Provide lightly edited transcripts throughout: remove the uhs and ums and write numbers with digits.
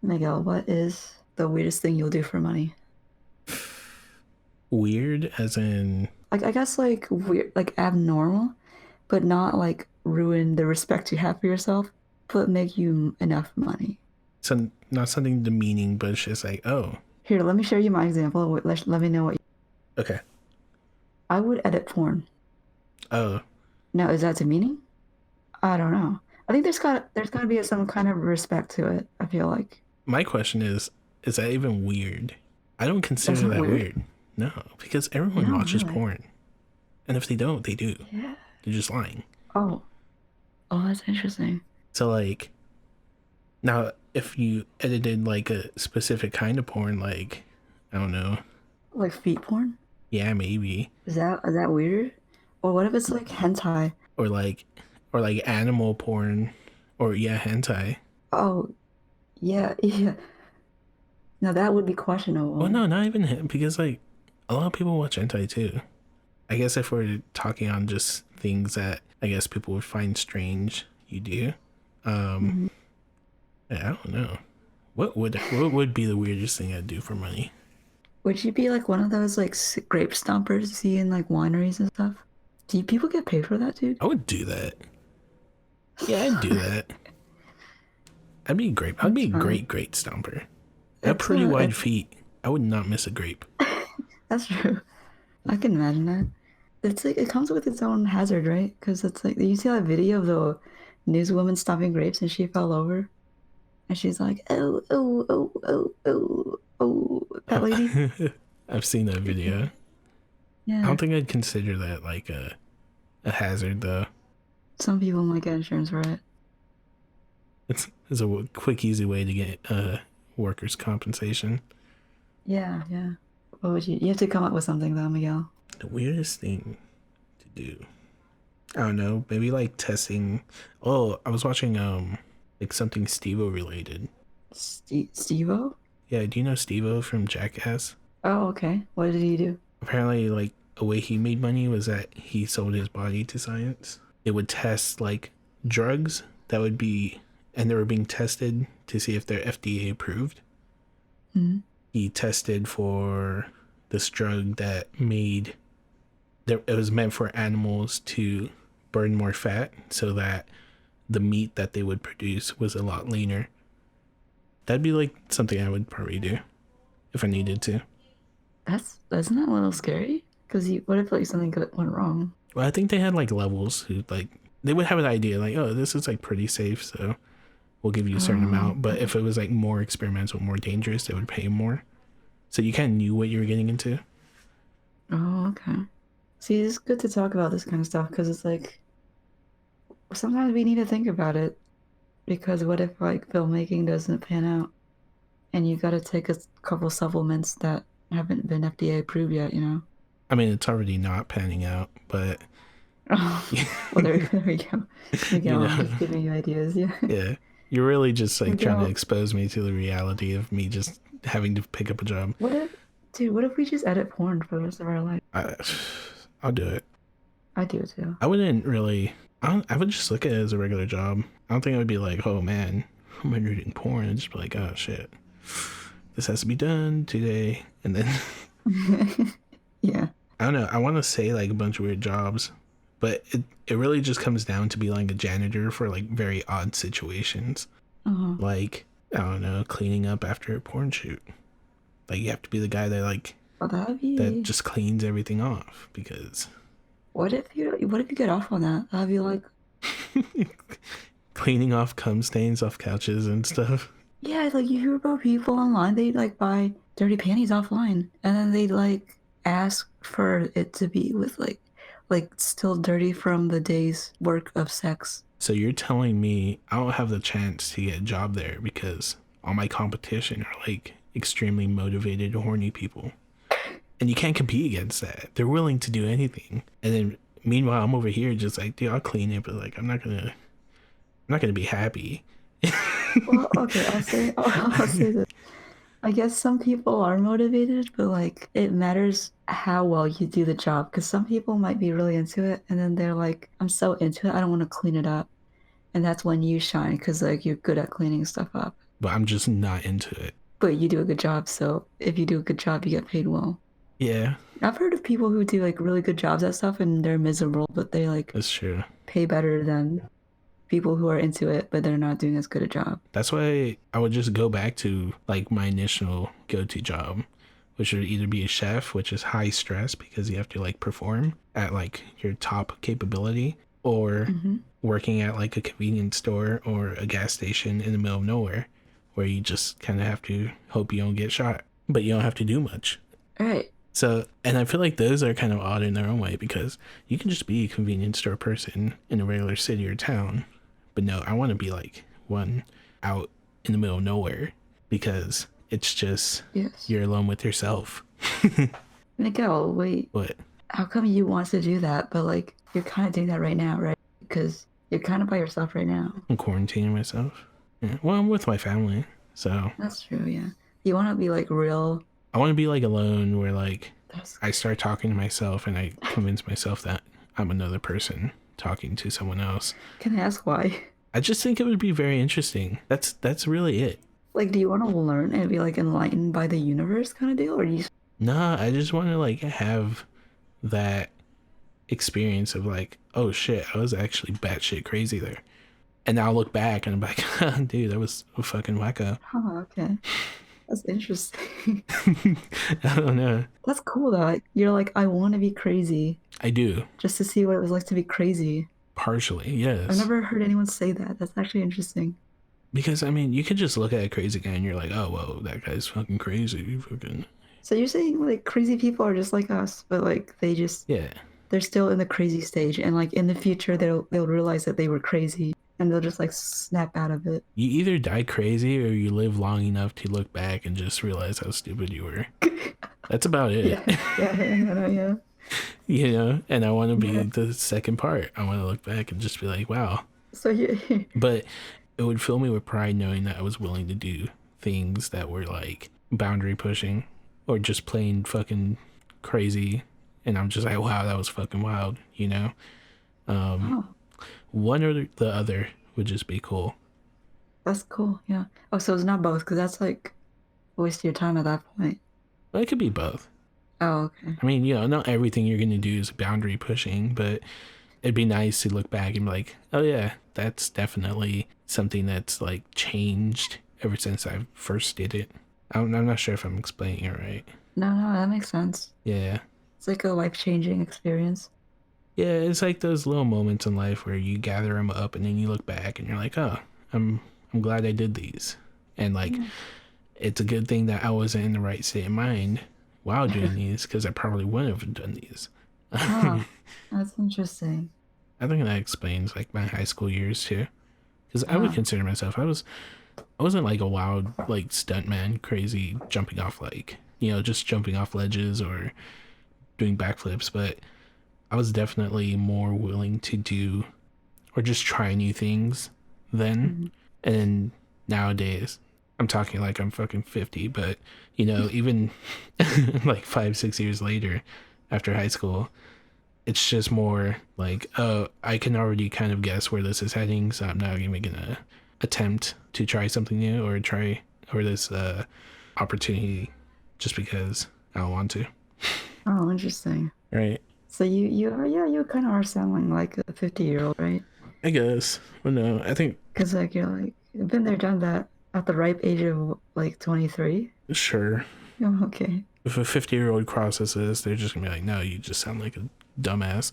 Miguel, what is the weirdest thing you'll do for money? Weird as in Like, I guess like weird, like abnormal, but not like ruin the respect you have for yourself, but make you enough money. some not something demeaning, but it's just like, oh, Here, let me share you my example. Let me know what okay. I would edit porn. Oh, Now, is that demeaning? I don't know. I think there's gotta be some kind of respect to it. I feel like my question is that even weird? I don't that's consider not that weird. weird. No, because You everyone don't watches really. porn. And if they don't, they do. Yeah. They're just lying. Oh, oh, that's interesting. So like now if you edited like a specific kind of porn, like I don't know, Like feet porn? yeah, maybe. Is that weird? Or what if it's like hentai? Or like animal porn or yeah, hentai. Oh, yeah, yeah. Now that would be Well questionable. no, not even him because like a lot of people watch hentai too. I guess if we're talking on just things that I guess people would find strange, you do. Um, Mhm. yeah, I don't know. What would be the weirdest thing I'd do for money? Would you be like one of those like grape stompers you see in like wineries and stuff? Do you, people get paid for that, dude? I would do that. Yeah, I'd do that. I'd be great. I'd be That's a fine. great stomper. I have It's pretty wide it's feet. I would not miss a grape. that's true. I can imagine that. It's like it comes with its own hazard, right? Because it's like you see that video of the newswoman stomping grapes and she fell over and she's like, oh, oh, oh, oh, oh, oh, that lady. I've seen that video. I Yeah. don't think I'd consider that like a hazard though. Some people might get insurance for it. It's a quick, easy way to get workers' compensation. Yeah, yeah. What would you have to come up with something though, Miguel. The weirdest thing to do. I don't know. Maybe like testing. Oh, I was watching like something Steve-O related. Steve-O? Yeah, do you know Steve-O from Jackass? Oh, okay. What did he do? Apparently, like a way he made money was that he sold his body to science. It would test like drugs that would be, and they were being tested to see if they're FDA approved. Hmm. He tested for this drug that made it was meant for animals to burn more fat so that the meat that they would produce was a lot leaner. That'd be like something I would probably do if I needed to. That's not a little scary. Because you, what if like something went wrong? Well, I think they had like levels who like they would have an idea like, oh, this is like pretty safe, so we'll give you a certain Oh, amount. But if it was like more experimental, more dangerous, they would pay more. So you kind of knew what you were getting into. oh, okay. See, it's good to talk about this kind of stuff because it's like sometimes we need to think about it because what if like filmmaking doesn't pan out and you got to take a couple supplements that haven't been FDA approved yet, you know? I mean, it's already not panning out, but Oh, well, there we go. you Miguel, I'm know, just giving you ideas. Yeah. yeah, you're really just like trying to Miguel, expose me to the reality of me just having to pick up a job. what if, dude, what if we just edit porn for the rest of our life? I, I'll do it. I do too. I wouldn't really. I would just look at it as a regular job. I don't think I would be like, oh man, I'm editing porn. I'd just be like, oh shit, this has to be done today. And then Yeah. I don't know. I want to say like a bunch of weird jobs, but it really just comes down to being like a janitor for like very odd situations. Uh-huh. Like I don't know, cleaning up after a porn shoot. Like you have to be the guy that like Well, that'd that be. just cleans everything off because What if you get off on that? That'd be like, cleaning off cum stains off couches and stuff. yeah, like you hear about people online, they like buy dirty panties offline, and then they like ask for it to be with like still dirty from the day's work of sex. So you're telling me I don't have the chance to get a job there because all my competition are like extremely motivated, horny people. And you can't compete against that. They're willing to do anything. And then meanwhile I'm over here just like, dude, I'll clean it, but like I'm not gonna be happy. Well, okay, I'll say this. I guess some people are motivated, but like it matters how well you do the job because some people might be really into it and then they're like, I'm so into it, I don't want to clean it up. And that's when you shine because like you're good at cleaning stuff up. but I'm just not into it. But you do a good job, so if you do a good job, you get paid well. Yeah, I've heard of people who do like really good jobs at stuff and they're miserable, but they like that's true. pay better than people who are into it, but they're not doing as good a job. That's why I would just go back to like my initial go-to job, which would either be a chef, which is high stress because you have to like perform at like your top capability, or working at like a convenience store or a gas station in the middle of nowhere where you just kind of have to hope you don't get shot, but you don't have to do much. All right. So, and I feel like those are kind of odd in their own way because you can just be a convenience store person in a regular city or town. But no, I want to be like one out in the middle of nowhere because it's just, Yes. you're alone with yourself. Miguel, wait. What? How come you want to do that, but like you're kind of doing that right now, right? Because you're kind of by yourself right now. I'm quarantining myself. Yeah. Well, I'm with my family, so. That's true, yeah. You want to be like real. I want to be like alone where like That's... I start talking to myself and I convince myself that I'm another person talking to someone else. Can I ask why? I just think it would be very interesting. That's really it. Like, do you want to learn and be like enlightened by the universe kind of deal, or do you? Nah, I just want to like have that experience of like, oh shit, I was actually batshit crazy there. And now I'll look back and I'm like, dude, that was a fucking wacko. Oh, okay. That's interesting. I don't know. That's cool though. Like, you're like, I want to be crazy I do. just to see what it was like to be crazy. Partially, yes. I've never heard anyone say that. That's actually interesting. Because, I mean, you could just look at a crazy guy and you're like, oh, whoa, that guy's fucking crazy. Fucking. So you're saying like crazy people are just like us, but like they just, Yeah. they're still in the crazy stage, and like in the future they'll realize that they were crazy and they'll just like snap out of it. You either die crazy or you live long enough to look back and just realize how stupid you were. That's about it. Yeah. You know, and I want to be the second part. I want to look back and just be like, wow. So you. But it would fill me with pride knowing that I was willing to do things that were like boundary pushing or just plain fucking crazy. And I'm just like, wow, that was fucking wild, you know? One or the other would just be cool. That's cool, yeah. Oh, so it's not both, because that's like a waste of your time at that point. But it could be both. Oh, okay. I mean, you know, not everything you're going to do is boundary pushing, but it'd be nice to look back and be like, oh yeah, that's definitely something that's like changed ever since I first did it. I'm not sure if I'm explaining it right. No, that makes sense. Yeah. It's like a life-changing experience. Yeah, it's like those little moments in life where you gather them up and then you look back and you're like, oh, I'm glad I did these. And like, it's a good thing that I wasn't in the right state of mind while doing these, because I probably wouldn't have done these. Oh, that's interesting. I think that explains like my high school years too, because I would consider myself, I wasn't like a wild like stuntman, crazy jumping off like, you know, just jumping off ledges or doing backflips, but I was definitely more willing to do or just try new things then. And nowadays I'm talking like I'm fucking 50, but you know, even like 5-6 years later after high school, it's just more like, oh, I can already kind of guess where this is heading, so I'm not even gonna attempt to try something new or try or this opportunity just because I don't want to. Oh, interesting. Right. So you kind of are sounding like a 50-year-old, right? I guess. Well, no, I think. Because like you're like you've been there, done that at the ripe age of like 23. Sure. Oh, okay. If a 50-year-old crosses this, they're just gonna be like, no, you just sound like a dumbass.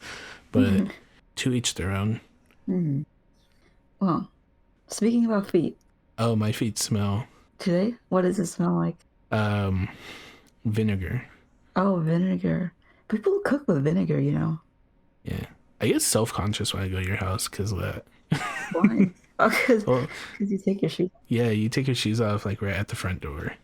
But to each their own. Well, speaking about feet. Oh, my feet smell. Today? What does it smell like? Vinegar. Oh, vinegar. People cook with vinegar, you know. Yeah. I get self-conscious when I go to your house because of that. Why? Oh, because you take your shoes off. Yeah, you take your shoes off like right at the front door.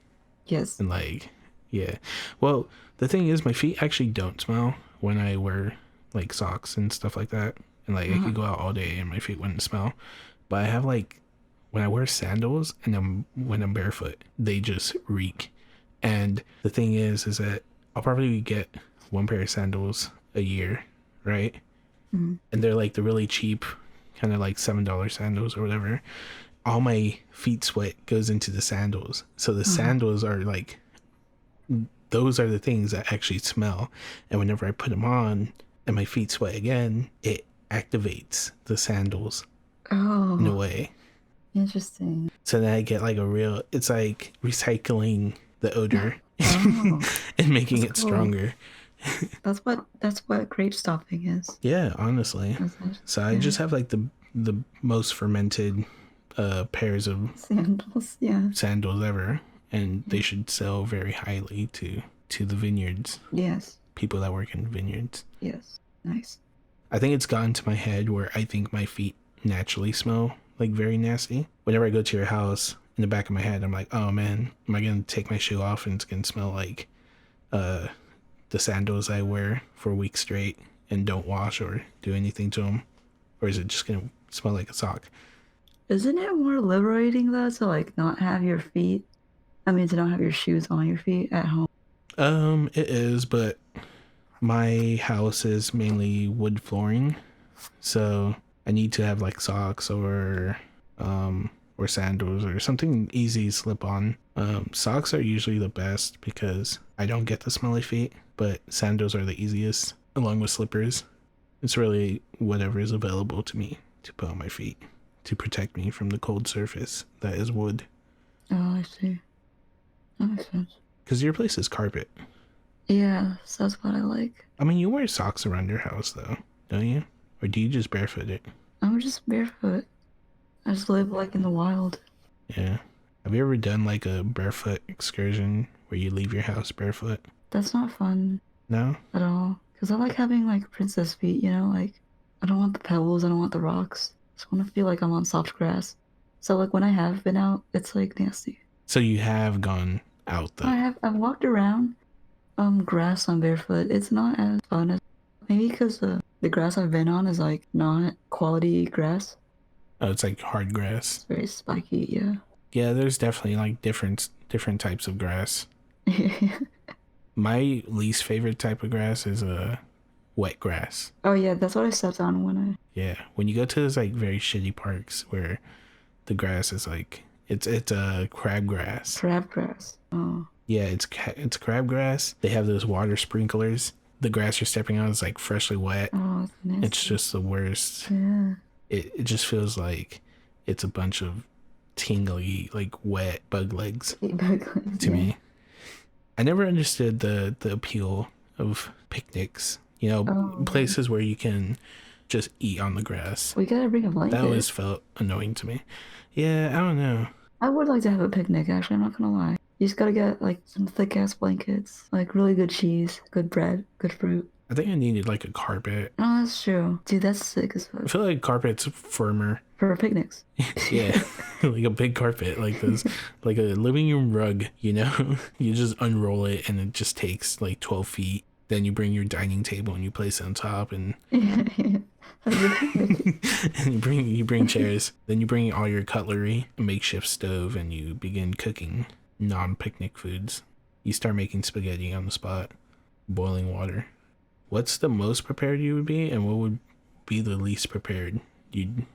Yes. And like, yeah. Well, the thing is, my feet actually don't smell when I wear like socks and stuff like that. And like I could go out all day and my feet wouldn't smell. But I have like, when I wear sandals and when I'm barefoot, they just reek. And the thing is that I'll probably get one pair of sandals a year, right? And they're like the really cheap kind of like $7 sandals or whatever. all my feet sweat goes into the sandals. So the sandals are like, those are the things that actually smell. And whenever I put them on and my feet sweat again, it activates the sandals in a Oh, way. interesting. So then I get like it's like recycling the odor Oh, and making that's it cool. stronger. That's what grape stopping is. Yeah, honestly. So I Yeah. just have like the most fermented pairs of Sandals, yeah. sandals ever, and they should sell very highly to the vineyards, Yes. people that work in vineyards. Yes. Nice. I think it's gotten to my head where I think my feet naturally smell like very nasty. Whenever I go to your house, in the back of my head, I'm like, oh man, am I gonna take my shoe off and it's gonna smell like uh the sandals I wear for a week straight and don't wash or do anything to them, or is it just gonna smell like a sock? Isn't it more liberating though to like not have your feet? I mean, to not have your shoes on your feet at home. It is, but my house is mainly wood flooring, so I need to have like socks or sandals or something easy to slip on. Socks are usually the best because I don't get the smelly feet, but sandals are the easiest along with slippers. It's really whatever is available to me to put on my feet to protect me from the cold surface that is wood. Oh, I see. That makes sense. Because your place is carpet. Yeah, so that's what I like. I mean, you wear socks around your house though, don't you? Or do you just barefoot it? I'm just barefoot. I just live like in the wild. Yeah. Have you ever done like a barefoot excursion where you leave your house barefoot? That's not fun No? at all. Cause I like having like princess feet, you know, like I don't want the pebbles, I don't want the rocks. I just want to feel like I'm on soft grass. So like when I have been out, it's like nasty. So you have gone out though. I've walked around grass on barefoot. It's not as fun as maybe because the grass I've been on is like not quality grass. Oh, it's like hard It's grass. very spiky, yeah. Yeah, there's definitely like different types of grass. My least favorite type of grass is wet grass. Oh yeah, that's what I stepped on when I Yeah, when you go to those like very shitty parks where the grass is like it's crabgrass. crabgrass. Oh. Yeah, it's crabgrass. They have those water sprinklers. The grass you're stepping on is like freshly wet. Oh, it's nasty. It's just the worst. Yeah. It just feels like it's a bunch of tingly, like wet bug legs to me. I never understood the appeal of picnics. You know, Oh, places where you can just eat on the grass. we gotta bring a That blanket. always felt annoying to me. Yeah, I don't know. I would like to have a picnic, actually, I'm not gonna lie. You just gotta get like some thick ass blankets, like really good cheese, good bread, good fruit. I think I needed like a carpet. Oh, that's true. Dude, that's sick as I fuck. feel like carpet's firmer. For picnics. Yeah, like a big carpet, like this, like a living room rug, you know? You just unroll it and it just takes like 12 feet. Then you bring your dining table and you place it on top and, Yeah, yeah. That's your picnic. and you bring chairs. Then you bring all your cutlery, a makeshift stove, and you begin cooking non-picnic foods. You start making spaghetti on the spot, boiling water. What's the most prepared you would be, and what would be the least prepared you'd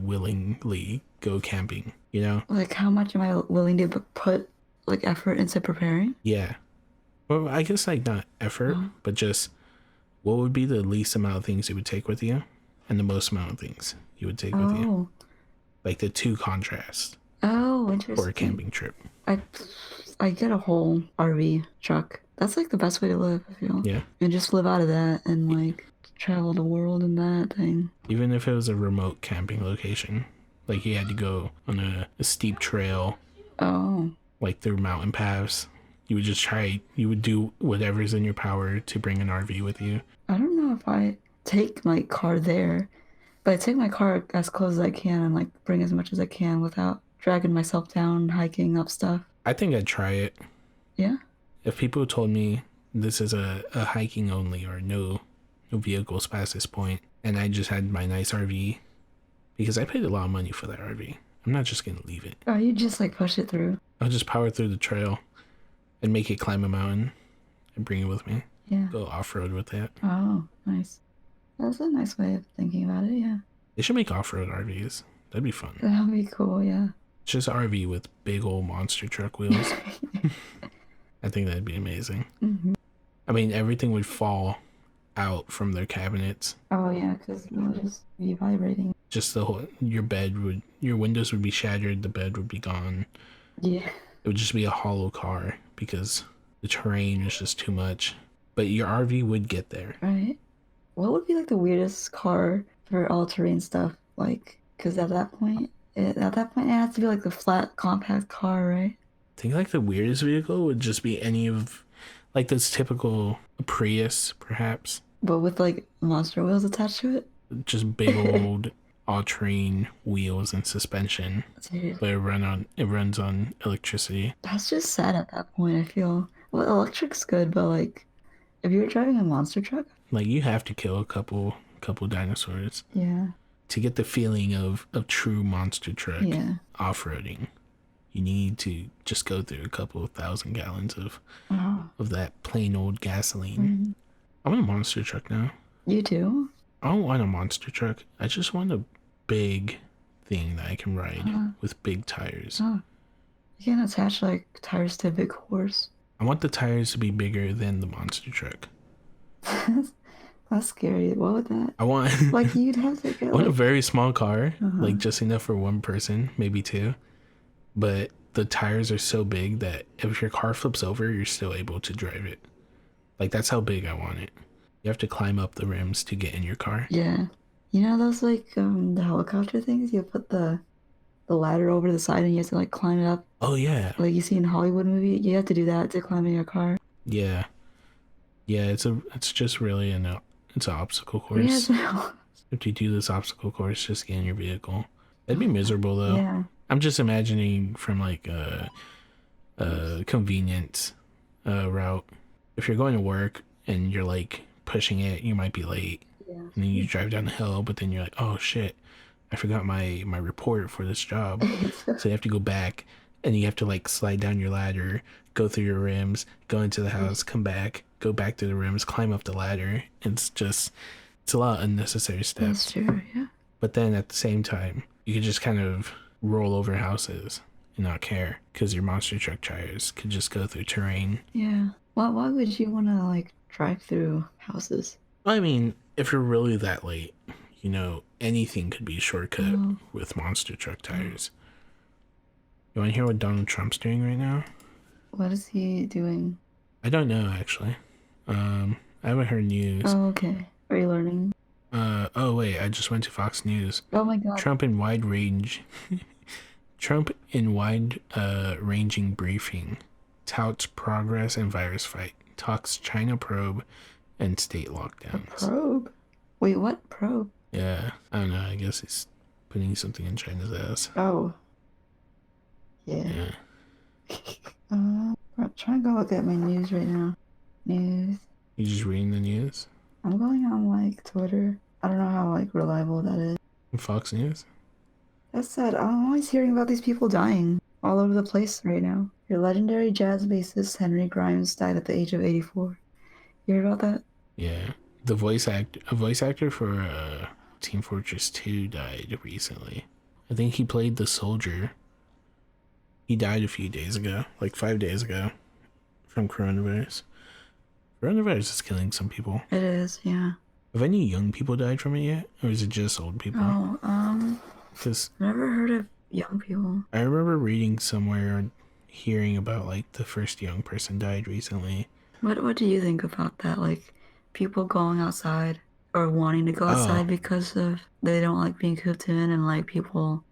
willingly go camping, you know? Like, how much am I willing to put like effort into preparing? Yeah. Well, I guess like not effort, Oh. but just what would be the least amount of things you would take with you and the most amount of things you would take with you? Oh. Like the two contrasts Oh, for a interesting. camping trip. I get a whole RV truck. That's like the best way to live, I feel. Yeah. And just live out of that and like travel the world in that thing. Even if it was a remote camping location, like you had to go on a steep trail, Oh. like through mountain paths, you would do whatever's in your power to bring an RV with you. I don't know if I take my car there, but I take my car as close as I can and like bring as much as I can without dragging myself down, hiking up stuff. I think I'd try it. Yeah. If people told me this is a hiking only or no vehicles past this point, and I just had my nice RV, because I paid a lot of money for that RV. I'm not just gonna leave it. Or you just like push it through. I'll just power through the trail and make it climb a mountain and bring it with me. Yeah. Go off-road with it. Oh, nice. That's a nice way of thinking about it, yeah. They should make off-road RVs. That'd be fun. That'd be cool, yeah. Just RV with big old monster truck wheels. I think that'd be amazing. Mm-hmm. I mean, everything would fall out from their cabinets. Oh yeah, because it'll just be vibrating. Just your windows would be shattered, the bed would be gone. Yeah. It would just be a hollow car because the terrain is just too much. But your RV would get there. Right. What would be like the weirdest car for all-terrain stuff? Like, because at that point, it has to be like the flat, compact car, right? I think like the weirdest vehicle would just be any of like this typical Prius, perhaps. But with like monster wheels attached to it. Just big old all-terrain wheels and suspension. Dude, But it runs on electricity. that's just sad at that point, I feel. Well, electric's good, but like, if you're driving a monster truck, Like you have to kill a couple dinosaurs yeah, to get the feeling of true monster truck yeah. off-roading. You need to just go through a couple of 1,000 gallons Oh. of that plain old gasoline. Mhm. I want a monster truck now. You too? I don't want a monster truck. I just want a big thing that I can ride with big tires. Oh. You can attach like tires to a big horse. I want the tires to be bigger than the monster truck. That's scary. What would that? I want Like you'd have to I get want a like, very small car, Uh-huh. like just enough for one person, maybe two. But the tires are so big that if your car flips over, you're still able to drive it. Like that's how big I want it. You have to climb up the rims to get in your car. yeah. You know those like the helicopter things? You put the ladder over the side and you have to like climb it up. Oh yeah. Like you see in Hollywood movie, you have to do that to climb in your car. Yeah. Yeah, it's just really it's an obstacle Yeah, course. If you do this obstacle course, just get in your vehicle. It'd be miserable though. yeah. I'm just imagining from like a convenience route. If you're going to work and you're like pushing it, you might be late. Yeah. And then you drive down the hill, but then you're like, oh shit, I forgot my report for this job. So you have to go back and you have to like slide down your ladder, go through your rims, go into the house, come back, go back to the rims, climb up the ladder. It's a lot of unnecessary steps. That's true, yeah. But then at the same time, you could just kind of roll over houses and not care because your monster truck tires could just go through terrain. Yeah. Why would you want to like drive through houses? I mean, if you're really that late, anything could be a shortcut with monster truck tires. You want to hear what Donald Trump's doing right now? What is he doing? I don't know, actually. I haven't heard news. Oh, okay. Are you learning? Oh wait, I just went to Fox News. Oh my god. Trump in wide-ranging briefing touts progress in virus fight, talks China probe and state A lockdowns. probe? Wait, what probe? Yeah, I don't know. I guess he's putting something in China's ass. Oh. Yeah. I'm trying to go look at my news right now. News. You just reading the news? I'm going on like Twitter. I don't know how like reliable that is. Fox News? That's sad. I'm always hearing about these people dying all over the place right now. Your legendary jazz bassist Henry Grimes died at the age of 84. You heard about that? Yeah. A voice actor for Team Fortress 2 died recently. I think he played the soldier. He died a few days ago, like 5 days ago, from coronavirus. Coronavirus is killing some people. It is, yeah. Have any young people died from it yet? Or is it just old people? Oh, Because never heard of young people. I remember reading somewhere or hearing about like the first young person died recently. What do you think about that? Like people going outside or wanting to go outside because of they don't like being cooped in and like people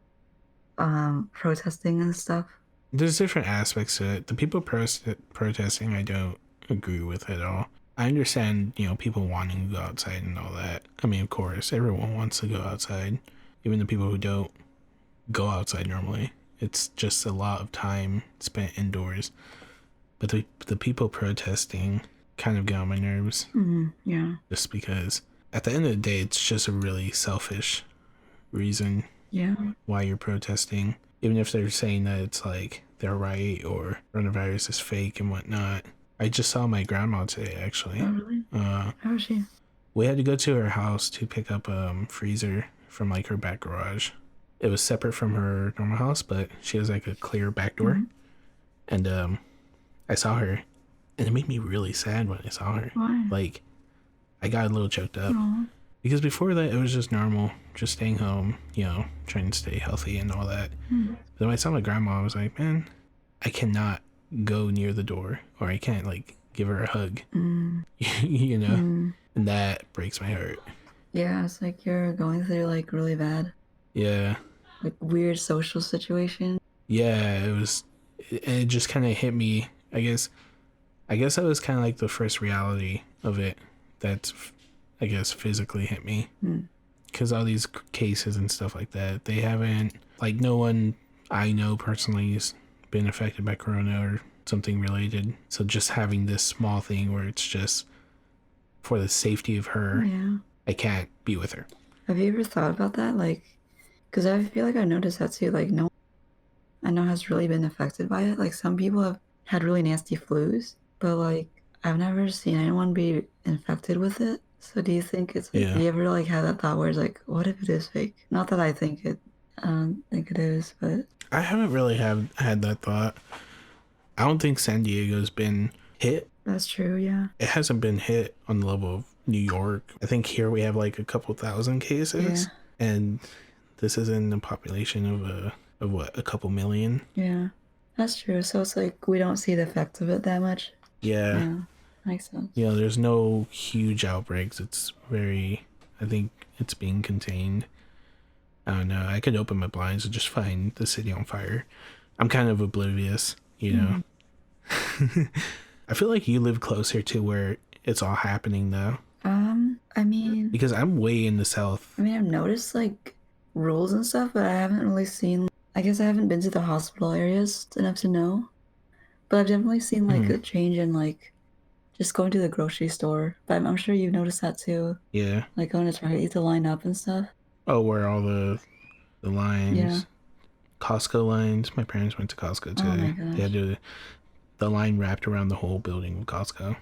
protesting and stuff. There's different aspects to it. The people protesting I don't agree with at all. I understand, people wanting to go outside and all that. I mean, of course, everyone wants to go outside. Even the people who don't go outside normally. It's just a lot of time spent indoors. But the people protesting kind of get on my nerves. Mm-hmm, yeah. Just because at the end of the day, it's just a really selfish reason why you're protesting. Even if they're saying that it's like they're right or coronavirus is fake and whatnot. I just saw my grandma today, actually. Oh, really? How is she? We had to go to her house to pick up a freezer from like her back garage. It was separate from her normal house, but she has like a clear back door. Mm-hmm. And I saw her, and it made me really sad when I saw her. Why? Like, I got a little choked up. Aw. Because before that, it was just normal, just staying home, trying to stay healthy and all that. Mm. But when I saw my grandma, I was like, man, I cannot go near the door, or I can't, like, give her a hug, Mm. And that breaks my heart. Yeah, it's like you're going through like really bad, Yeah. like weird social situation. Yeah, it just kind of hit me. I guess that was kind of like the first reality of it that's, I guess, physically hit me. Because all these cases and stuff like that, they haven't, like, no one I know personally has been affected by corona or something related. So just having this small thing where it's just for the safety of her, Yeah. I can't be with her. Have you ever thought about that? Like, because I feel like I noticed that too. Like, no one I know has really been affected by it. Like, some people have had really nasty flus, but like, I've never seen anyone be infected with it. So do you think it's like, Yeah. do you ever like have that thought where it's like, what if it is fake? Not that I don't think it is, but I haven't really had that thought. I don't think San Diego's been hit. that's true, yeah. It hasn't been hit on the level of New York. I think here we have like a couple thousand cases, and this is in a population of what, a couple million. Yeah, that's true. So it's like we don't see the effects of it that much. Yeah. Makes sense. There's no huge outbreaks. I think it's being contained. I don't know. I could open my blinds and just find the city on fire. I'm kind of oblivious, I feel like you live closer to where it's all happening though. I mean, Because I'm way in the south. I've noticed like rules and stuff, but I haven't really seen. I guess I haven't been to the hospital areas enough to know. But I've definitely seen like a change in like just going to the grocery store. But I'm sure you've noticed that too. Yeah. Like going to Target to line up and stuff. Oh, where all the lines. Yeah. Costco lines. My parents went to Costco too. Oh my gosh. They had the line wrapped around the whole building of Costco.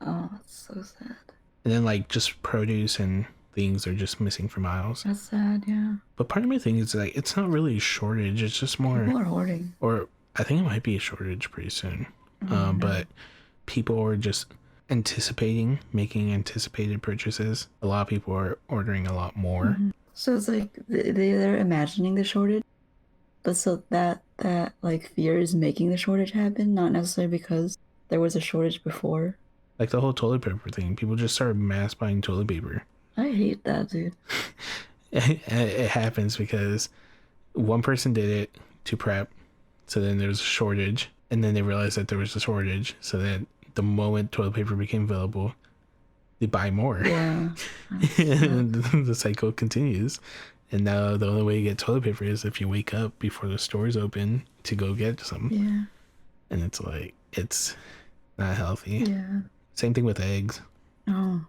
Oh, that's so sad. And then like just produce and things are just missing for miles. That's sad, yeah. But part of my thing is like it's not really a shortage. It's just more. People are hoarding. Or I think it might be a shortage pretty soon. But people are just making anticipated purchases. A lot of people are ordering a lot more. So it's like they're imagining the shortage, but so that like fear is making the shortage happen, not necessarily because there was a shortage before. Like the whole toilet paper thing. People just started mass buying toilet paper. I hate that, dude. It happens because one person did it to prep, so then there was a shortage, and then they realized that there was a shortage, so then the moment toilet paper became available, they buy more. Yeah. And the cycle continues. And now the only way you get toilet paper is if you wake up before the stores open to go get some. Yeah. And it's like, it's not healthy. Yeah. Same thing with eggs. Oh.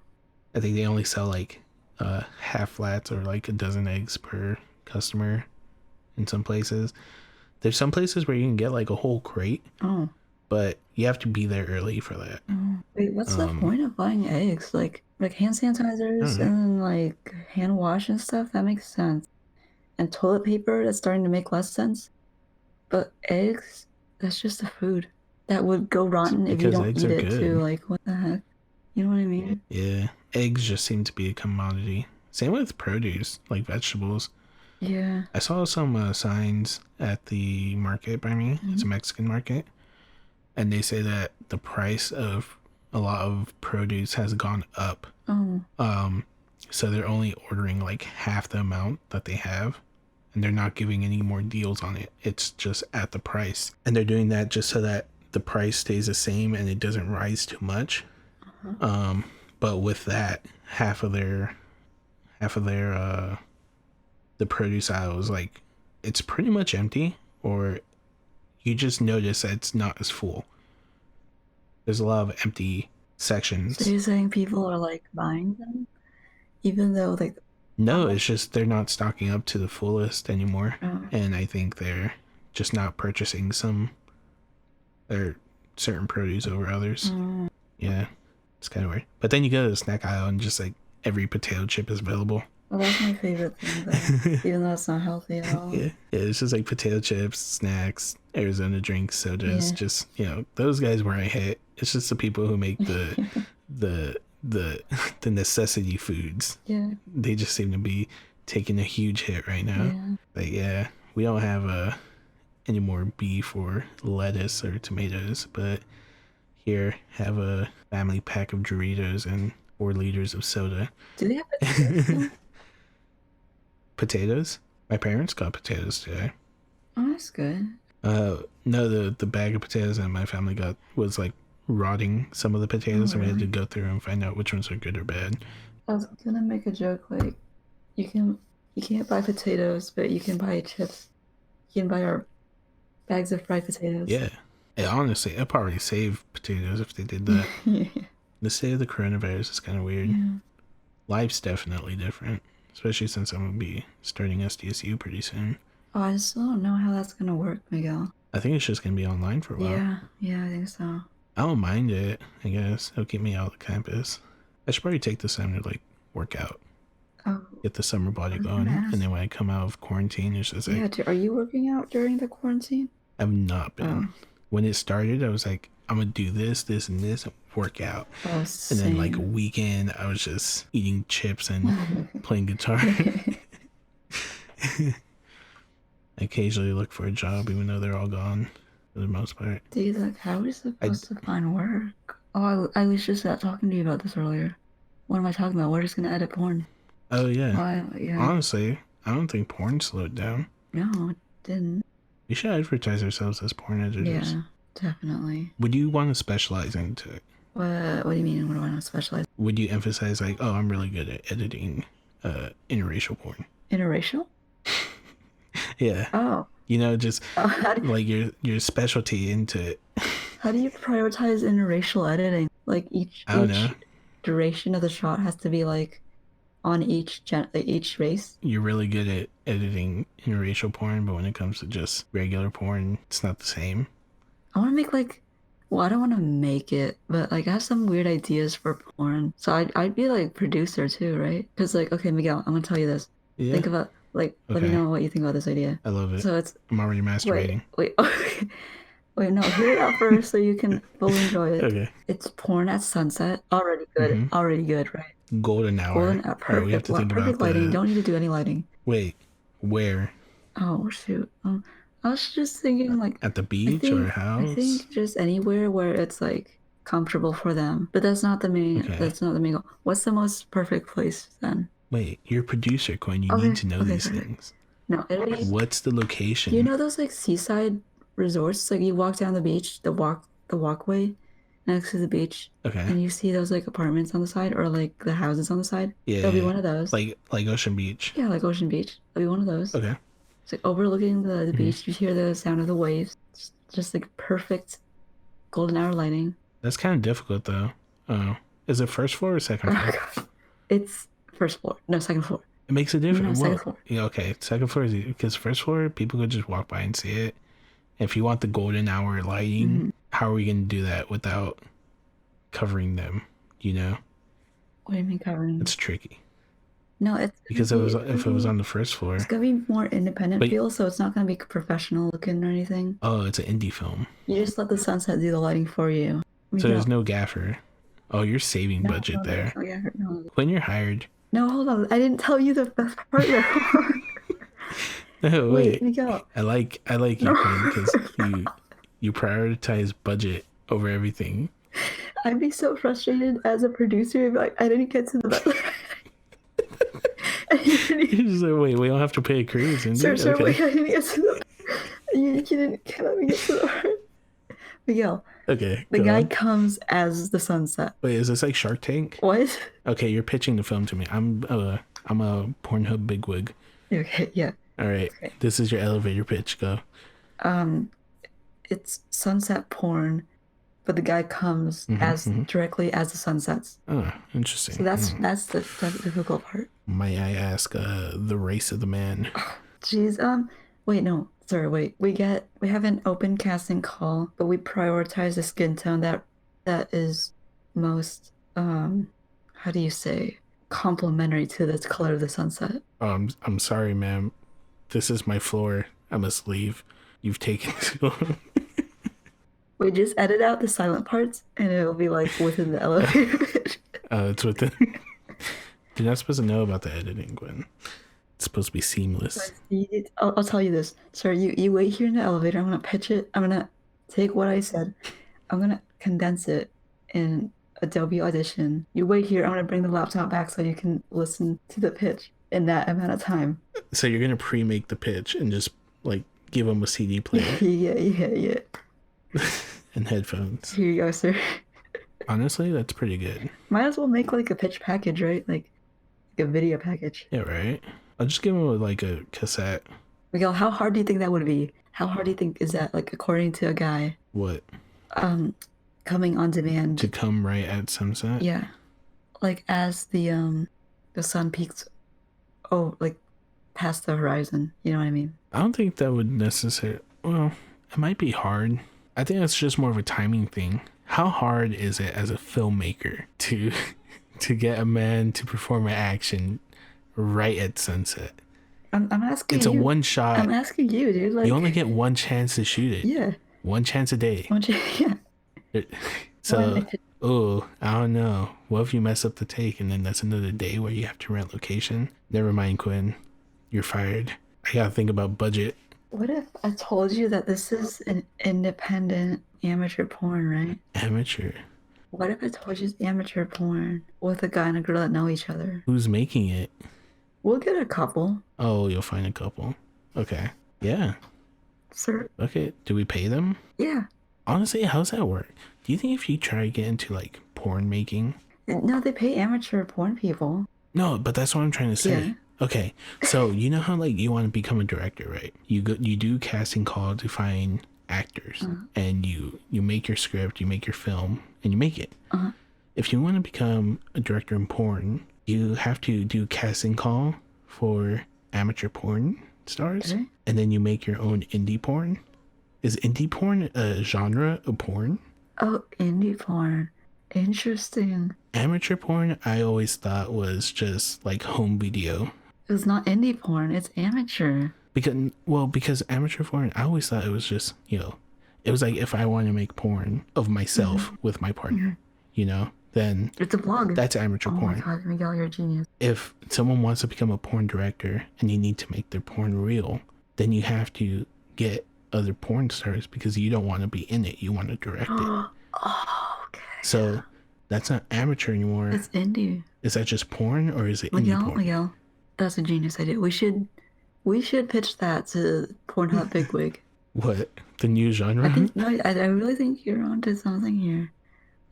I think they only sell like half flats or like a dozen eggs per customer in some places. There's some places where you can get like a whole crate. Oh. But you have to be there early for that. Oh. Wait, what's the point of buying eggs? Like hand sanitizers and like hand wash and stuff? That makes sense. And toilet paper, that's starting to make less sense. But eggs, that's just a food that would go rotten if you don't eat it too. Like, what the heck? You know what I mean? Yeah. Eggs just seem to be a commodity. Same with produce, like vegetables. Yeah. I saw some signs at the market by me. It's a Mexican market. And they say that the price of a lot of produce has gone up. Oh. So they're only ordering like half the amount that they have. And they're not giving any more deals on it. It's just at the price. And they're doing that just so that the price stays the same and it doesn't rise too much. But with that, half of their the produce aisle is like, it's pretty much empty, or you just notice that it's not as full. There's a lot of empty sections. So you're saying people are like buying them, even though like. No, it's just they're not stocking up to the fullest anymore. And I think they're just not purchasing their certain produce over others. Yeah, it's kind of weird. But then you go to the snack aisle and just like every potato chip is available. Well, that's my favorite thing, though. Even though it's not healthy at all. Yeah, it's just like potato chips, snacks, Arizona drinks, sodas. Yeah. Just those guys where I hit. It's just the people who make the the the necessity foods. Yeah. They just seem to be taking a huge hit right now. Yeah. But yeah, we don't have any more beef or lettuce or tomatoes, but here, have a family pack of Doritos and 4 liters of soda. Do they have potatoes still? Potatoes? My parents got potatoes today. Oh, that's good. No, the bag of potatoes that my family got was like rotting some of the potatoes, Oh, and we had to really? go through and find out which ones are good or bad. I was gonna make a joke like you can't buy potatoes, but you can buy chips. You can buy our bags of fried potatoes. Yeah. And honestly, I'd probably save potatoes if they did that. Yeah. The state of the coronavirus is kind of weird. Yeah. Life's definitely different, especially since I'm going to be starting SDSU pretty soon. Oh, I still don't know how that's gonna work, Miguel. I think it's just going to be online for a while. Yeah, yeah, I think so. I don't mind it, I guess. It'll keep me out of the campus. I should probably take this time to like work out, Oh, get the summer body I was going, gonna ask. and then when I come out of quarantine, it's just like Yeah, are you working out during the quarantine? I've not been. Oh, When it started, I was like, I'm gonna do this, this, and this, and work out. oh, And then like a same. weekend, I was just eating chips and playing guitar. I occasionally look for a job, even though they're all gone for the most part. Dude, like, how are we I supposed to find work? Oh, I was just talking to you about this earlier. What am I talking about? We're just gonna edit porn. oh yeah. Why? Yeah. Honestly, I don't think porn slowed down. No, it didn't. We should advertise ourselves as porn editors. Yeah, definitely. Would you want to specialize into it? What do you mean? What do I want to specialize? Would you emphasize like, oh, I'm really good at editing interracial porn? Interracial? Yeah. Oh. Just How like your specialty into it. how do you prioritize interracial editing? Like I don't know. each duration of the shot has to be like on each race. You're really good at editing interracial porn, but when it comes to just regular porn, it's not the same. I want to make like, well, I don't want to make it, but like I have some weird ideas for porn. So I'd be like producer too, right? Because like, okay, Miguel, I'm gonna tell you this. Yeah. Think about like, let me Okay. know what you think about this idea. I love it. So it's I'm already masturbating. wait, okay. Wait, no, hear it out first so you can fully enjoy it. Okay. It's porn at sunset. Already good. Mhm. Already good, right? Golden hour. Golden, All right, we have perfect. to think Perfect about lighting. the. Don't need to do any lighting. Wait, where? Oh shoot. I was just thinking like At the I beach or think house? just anywhere where it's like comfortable for them. But that's not the main. Okay. That's not the main goal. What's the most perfect place then? Wait, you're a producer, Quynh. You Okay, need to know okay, these perfect. things. No, it'll be. What's the location? You know those like seaside resorts? Like you walk down the beach, the walkway next to the beach, Okay. and you see those like apartments on the side or like the houses on the side. Yeah. It'll be one of those. Like Ocean Beach. Yeah, like Ocean Beach. It'll be one of those. Okay. It's like overlooking the Mm-hmm. beach. You hear the sound of the waves. It's just like perfect golden hour lighting. That's kind of difficult though. Oh, is it first floor or second Oh floor? gosh. It's first floor. No, second floor. It makes a difference. No, second Well, floor. yeah, okay, second floor is because first floor people could just walk by and see it. If you want the golden hour lighting, Mhm. how are we gonna do that without covering them? What do you mean covering? It's tricky No, it's because gonna if be, it was on the first floor. it's gonna be more independent But- feel, so it's not gonna be professional looking or anything. Oh, it's an indie film, You just let the sunset do the lighting for you. so there's no gaffer. Oh, you're saving budget there. Oh yeah, no. When you're hired. No, hold on. I didn't tell you the best part yet. No, wait. Miguel. I like you because you prioritize budget over everything. I'd be so frustrated as a producer if like I didn't get to the best. You're just like, wait, we don't have to pay crews, and Sir, okay. wait, I didn't get to the. You didn't let me get to the part. Miguel, Okay, the go guy on. comes as the sunset. Wait, is this like Shark Tank? What? Okay, you're pitching the film to me. I'm a Pornhub bigwig. Okay, yeah. All right, Okay. this is your elevator pitch. Go. It's sunset porn, but the guy comes as directly as the sun sets. Oh, interesting. So that's the difficult part. Might I ask the race of the man? Jeez, wait, no, sorry, wait. We have an open casting call, but we prioritize the skin tone that is most how do you say? complementary to the color of the sunset. I'm sorry, ma'am. This is my floor. I must leave. You've taken too long. We just edit out the silent parts, and it'll be like within the elevator. It's within. You're not supposed to know about the editing, Gwen. It's supposed to be seamless. I'll tell you this, sir. You wait here in the elevator. I'm gonna pitch it. I'm gonna take what I said. I'm gonna condense it in Adobe Audition. You wait here. I'm gonna bring the laptop back so you can listen to the pitch in that amount of time. So you're gonna pre-make the pitch and just like give them a CD player. Yeah. And headphones. Here you go, sir. Honestly, that's pretty good. Might as well make like a pitch package, right? Like a video package. Yeah, right. I'll just give them like a cassette. Miguel, how hard do you think that would be? How hard do you think is that? Like according to a guy. What? Coming on demand. To come right at sunset. Yeah, like as the sun peaks. Oh, like past the horizon. You know what I mean? I don't think that would necessarily. Well, it might be hard. I think that's just more of a timing thing. How hard is it as a filmmaker to get a man to perform an action right at sunset? I'm asking. It's a one shot. I'm asking you, dude. Like, you only get one chance to shoot it. Yeah. One chance a day. Yeah. So, I don't know. What if you mess up the take and then that's another day where you have to rent location? Never mind, Quynh. You're fired. I gotta think about budget. What if I told you that this is an independent amateur porn, right? Amateur? What if I told you it's amateur porn with a guy and a girl that know each other? Who's making it? We'll get a couple. Oh, you'll find a couple. Okay. Yeah. Sir. Okay. Do we pay them? Yeah. Honestly, how's that work? Do you think if you try to get into like porn making? No, they pay amateur porn people. No, but that's what I'm trying to say. Yeah. Okay, so you know how like you want to become a director, right? You do casting call to find actors, and you make your script, you make your film, and you make it. If you want to become a director in porn, you have to do casting call for amateur porn stars, and then you make your own indie porn. Is indie porn a genre of porn? Oh, indie porn. Interesting. Amateur porn, I always thought was just like home video. It's not indie porn, it's amateur. Because amateur porn, I always thought it was just, it was like if I want to make porn of myself with my partner, then it's a vlog. That's amateur porn. Oh my God, Miguel, you're a genius. If someone wants to become a porn director and you need to make their porn real, then you have to get other porn stars because you don't want to be in it. You want to direct it. Oh, okay. So that's not amateur anymore. It's indie. Is that just porn or is it indie porn? Miguel, that's a genius idea. We should pitch that to Pornhub Bigwig. What? The new genre? I really think you're onto something here.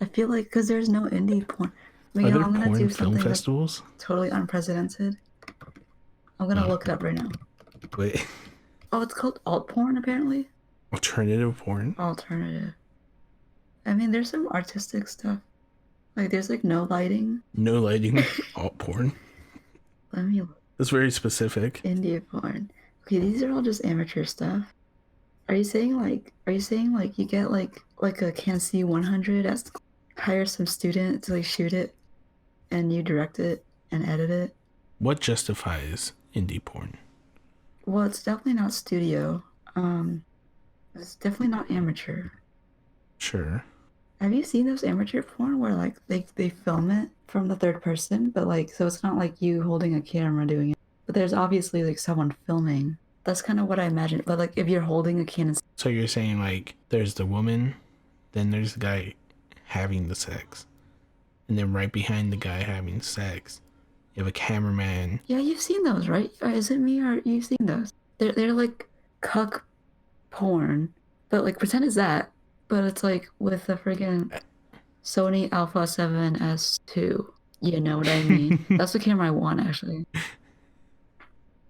I feel like because there's no indie porn. Miguel, Are there I'm gonna porn do film something festivals? Totally unprecedented. I'm gonna look it up right now. Wait. Oh, it's called alt porn apparently. Alternative porn? Alternative. I mean, there's some artistic stuff. Like, there's like no lighting. No lighting, alt porn. Let me look. That's very specific. Indie porn. Okay, these are all just amateur stuff. Are you saying like you get like a CanC 100 as hire some student to like shoot it and you direct it and edit it? What justifies indie porn? Well, it's definitely not studio. It's definitely not amateur. Sure. Have you seen those amateur porn where like they film it from the third person, but like so it's not like you holding a camera doing it, but there's obviously like someone filming. That's kind of what I imagine. But like if you're holding a Canon. So you're saying like there's the woman, then there's the guy having the sex, and then right behind the guy having sex, you have a cameraman. Yeah, you've seen those, right? Or is it me or you've seen those? They're like cuck porn, but like pretend it's that. But it's like with the friggin' Sony Alpha 7S2. You know what I mean? That's the camera I want, actually.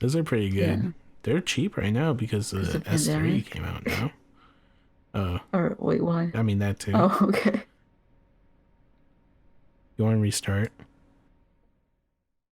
Those are pretty good. Yeah. They're cheap right now because the S3 pandemic came out now. Or wait, why? I mean that too. Oh, okay. You want to restart?